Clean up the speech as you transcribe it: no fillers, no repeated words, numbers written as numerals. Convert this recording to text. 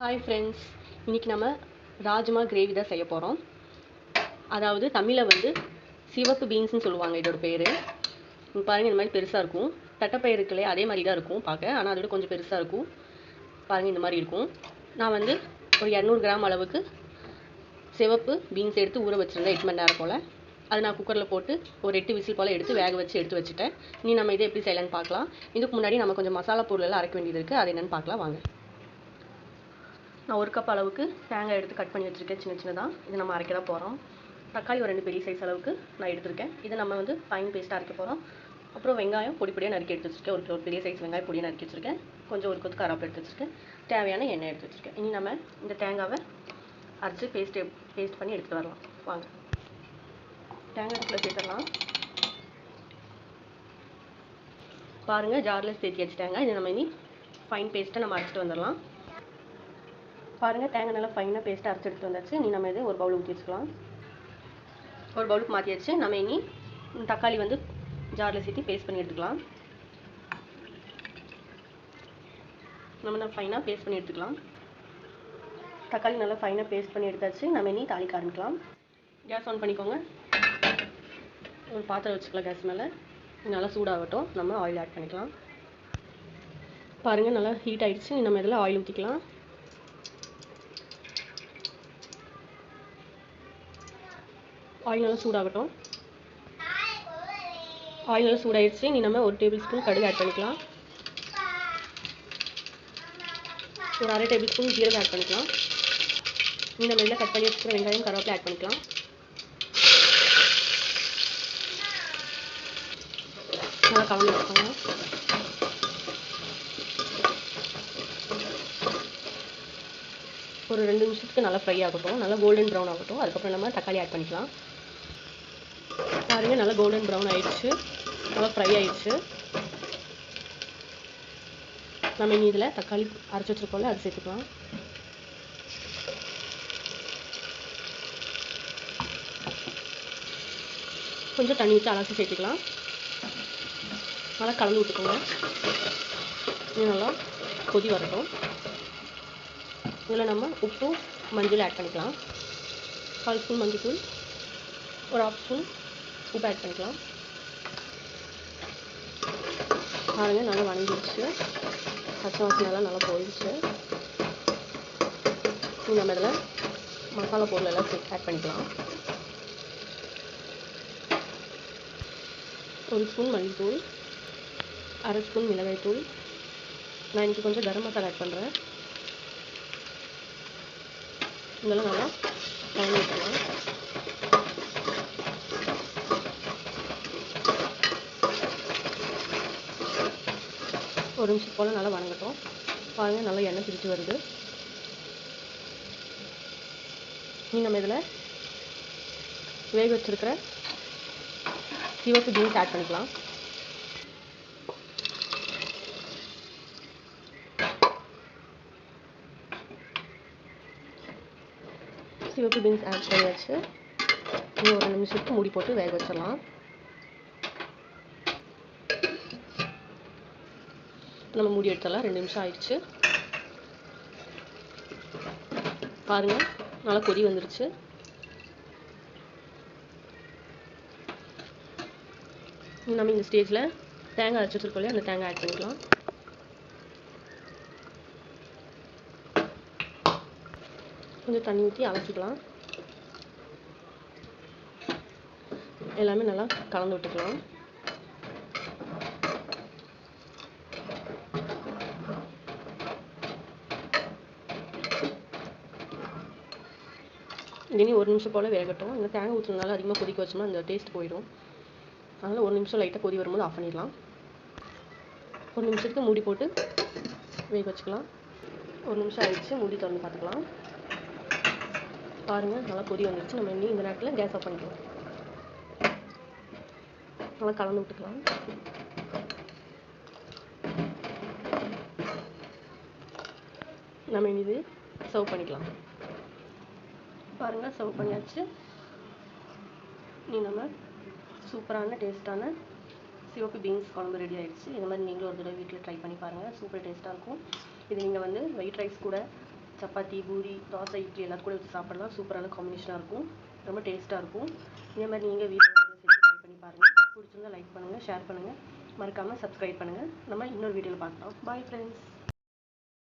Hi friends, இன்றைக்கி நம்ம rajma gravy தான் செய்ய போகிறோம். அதாவது தமிழில் வந்து சிவப்பு பீன்ஸ்னு சொல்லுவாங்க. இதோட பேர் பாருங்கள், இந்த மாதிரி பெருசாக இருக்கும். தட்டைப்பயிறு இருக்குல்லையே, அதே மாதிரி தான் இருக்கும் பார்க்க, ஆனால் அதோட கொஞ்சம் பெருசாக இருக்கும். பாருங்கள், இந்த மாதிரி இருக்கும். நான் வந்து ஒரு 200 கிராம் அளவுக்கு சிவப்பு பீன்ஸ் எடுத்து ஊற வச்சுருந்தேன் 8 மணி நேரம் போல். அது நான் குக்கரில் போட்டு ஒரு 8 விசில் போல் எடுத்து வேக வச்சு எடுத்து வச்சுட்டேன். இனி நம்ம இதை எப்படி செய்யலான்னு பார்க்கலாம். இதுக்கு முன்னாடி நம்ம கொஞ்சம் மசாலா பொருளெல்லாம் அரைக்க வேண்டியது இருக்குது. அது என்னென்னு பார்க்கலாம் வாங்க. நான் 1 கப் அளவுக்கு தேங்காய் எடுத்து கட் பண்ணி வச்சுருக்கேன் சின்ன சின்னதாக. இது நம்ம அரைக்க தான் போகிறோம். தக்காளி ஒரு 2 பெரிய சைஸ் அளவுக்கு நான் எடுத்திருக்கேன். இதை நம்ம வந்து ஃபைன் பேஸ்ட்டாக அரைக்க போகிறோம். அப்புறம் வெங்காயம் பொடி பொடியாக நறுக்கி எடுத்து வச்சுருக்கேன். ஒரு பெரிய சைஸ் வெங்காயம் பொடியாக நறுக்கி வச்சுருக்கேன். கொஞ்சம் ஒரு கொத்து கருவேப்பிலை எடுத்து வச்சுருக்கேன். தேவையான எண்ணெய் எடுத்து வச்சுருக்கேன். இனி நம்ம இந்த தேங்காவை அரைச்சி பேஸ்ட் பண்ணி எடுத்துகிட்டு வரலாம் வாங்க. தேங்காய் எடுத்துல சேர்த்துடலாம். பாருங்கள், ஜாரில் சேர்த்து வச்சுட்டாங்க. இதை நம்ம இனி ஃபைன் பேஸ்ட்டை நம்ம அரைச்சிட்டு வந்துடலாம். பாருங்கள், தேங்காய் நல்லா ஃபைனாக பேஸ்ட்டாக அரைச்சி எடுத்து வந்தாச்சு. இனி நம்ம இதை ஒரு பவுல் ஊற்றி வச்சுக்கலாம். ஒரு பவுலுக்கு மாற்றி வச்சு நம்ம இனி தக்காளி வந்து ஜாரில் சேர்த்து பேஸ்ட் பண்ணி எடுத்துக்கலாம். நம்ம ஃபைனாக பேஸ்ட் பண்ணி எடுத்துக்கலாம். தக்காளி நல்லா ஃபைனாக பேஸ்ட் பண்ணி எடுத்தாச்சு. நம்ம இனி தாளிக்க ஆரம்பிக்கலாம். கேஸ் ஆன் பண்ணிக்கோங்க. ஒரு பாத்திரம் வச்சுக்கலாம் கேஸ் மேலே. நல்லா சூடாகட்டும். நம்ம ஆயில் ஆட் பண்ணிக்கலாம். பாருங்கள், நல்லா ஹீட் ஆகிடுச்சு. நம்ம இதில் ஆயில் ஊற்றிக்கலாம். ஆயில் நல்லா சூடாகட்டும். ஆயில் நல்லா சூடாகிடுச்சு. நீ நம்ம 1 டேபிள் ஸ்பூன் கடுகு ஆட் பண்ணிக்கலாம். ஒரு 1/2 டேபிள் ஸ்பூன் ஜீரகம் ஆட் பண்ணிக்கலாம். நீ நம்ம இதில் கட் பண்ணி வச்சுக்கிற வெங்காயம் கருவேப்பிலை ஆட் பண்ணிக்கலாம். நல்லா கலந்து வச்சுக்கோங்க. ஒரு 2 நிமிஷத்துக்கு நல்லா ஃப்ரை ஆகட்டும். நல்லா கோல்டன் ப்ரௌன் ஆகட்டும். அதுக்கப்புறம் நம்ம தக்காளி ஆட் பண்ணிக்கலாம். பாருங்கள், நல்லா கோல்டன் ப்ரௌன் ஆயிடுச்சு. நல்லா ஃப்ரை ஆயிடுச்சு. நம்ம இனி இதில் தக்காளி அரைச்சி வச்சுருக்கோம்ல, அது சேர்த்துக்கலாம். கொஞ்சம் தண்ணி ஊற்றி அலசி சேர்த்துக்கலாம். நல்லா கலந்து விட்டுக்கோங்க. இது நல்லா கொதி வரட்டும். இதில் நம்ம உப்பு மஞ்சள் ஆட் பண்ணிக்கலாம். 1/4 ஸ்பூன் மஞ்சள் தூள், ஒரு 1/2 ஸ்பூன் உப்பு ஆட் பண்ணிக்கலாம். பாருங்கள், நல்லா வணங்கிடுச்சு. பச்சை வாசனைலாம் நல்லா போயிடுச்சு. நம்ம இதில் மசாலா பொருள் எல்லாம் ஆட் பண்ணிக்கலாம். 1 ஸ்பூன் மல்லித்தூள், 1/2 ஸ்பூன் மிளகாய்த்தூள். நான் இன்றைக்கி கொஞ்சம் கரம் மசாலா ஆட் பண்ணுறேன். இதெல்லாம் நல்லா கலந்து விட்டுக்கலாம். ஒரு நிமிஷம் போல் நல்லா வணங்கட்டும். பாருங்கள், நல்லா எண்ணெய் பிரித்து வருது. இனி நம்ம இதில் வேக வச்சுருக்கிற சிவப்பு பீன்ஸ் ஆட் பண்ணிக்கலாம். சிவப்பு பீன்ஸ் ஆட் பண்ணியாச்சு. இன்னும் ஒரு 2 நிமிஷத்துக்கு மூடி போட்டு வேக வச்சிடலாம். நம்ம மூடி எடுத்துடலாம். 2 நிமிஷம் ஆயிடுச்சு. பாருங்கள், நல்லா கொதி வந்துருச்சு. நம்ம இந்த ஸ்டேஜில் தேங்காய் அரைச்சி வச்சுருக்கோம், அந்த தேங்காய் ஆட் பண்ணிக்கலாம். கொஞ்சம் தண்ணி ஊற்றி அலசிக்கலாம். எல்லாமே நல்லா கலந்து விட்டுக்கலாம். இனி 1 நிமிஷம் போல் வேகட்டும். இந்த தேங்காய் ஊற்றுனால அதிகமாக கொதிக்க வச்சோம்னா அந்த டேஸ்ட் போயிடும். அதனால் 1 நிமிஷம் லைட்டாக கொதி வரும்போது ஆஃப் பண்ணிடலாம். 1 நிமிஷத்துக்கு மூடி போட்டு வேக வச்சுக்கலாம். 1 நிமிஷம் ஆயிடுச்சு. மூடி திறந்து பார்த்துக்கலாம். பாருங்கள், நல்லா கொதி வந்துடுச்சு. நம்ம இனி இந்த நேரத்தில் கேஸ் ஆஃப் பண்ணிக்கலாம். நல்லா கலந்து விட்டுக்கலாம். நம்ம இனி இது சர்வ் பண்ணிக்கலாம். பாருங்கள், சர்வ் பண்ணியாச்சு. நீ நம்ம சூப்பரான டேஸ்ட்டான சிவப்பு பீன்ஸ் குழம்பு ரெடி ஆகிடுச்சு. இந்த மாதிரி நீங்களும் ஒரு தடவை வீட்டில் ட்ரை பண்ணி பாருங்கள். சூப்பர் டேஸ்ட்டாக இருக்கும். இது நீங்கள் வந்து ஒயிட் ரைஸ் கூட, சப்பாத்தி, பூரி, தோசை, இட்லி எல்லாத்து கூட வச்சு சாப்பிடலாம். சூப்பரான காம்பினேஷனாக இருக்கும். ரொம்ப டேஸ்ட்டாக இருக்கும். இதே மாதிரி நீங்கள் வீட்டில் செஞ்சு ட்ரை பண்ணி பாருங்கள். பிடிச்சிருந்தா லைக் பண்ணுங்கள், ஷேர் பண்ணுங்கள், மறக்காமல் சப்ஸ்கிரைப் பண்ணுங்கள். நம்ம இன்னொரு வீடியோவில் பார்க்கலாம். Bye friends.